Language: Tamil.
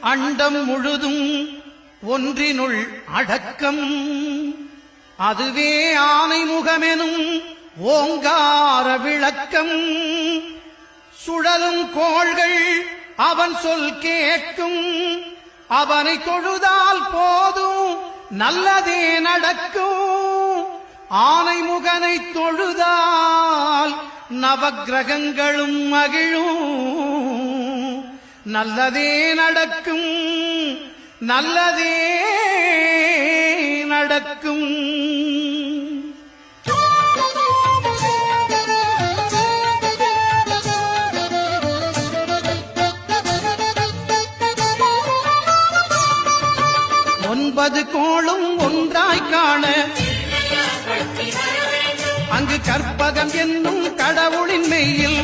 அண்டம் முழுதும் ஒன்றினுள் அடக்கம். அதுவே ஆனைமுகமெனும் ஓங்கார விளக்கம். சுழலும் கோள்கள் அவன் சொல் கேட்கும். அவனை தொழுதால் போதும் நல்லதே நடக்கும். ஆனைமுகனை தொழுதால் நவக்கிரகங்களும் மகிழும். நல்லதே நடக்கும், நல்லதே நடக்கும். ஒன்பது கோளும் ஒன்றாய் காண அங்கு கற்பகம் என்னும் கடவுளின் மெய்யில்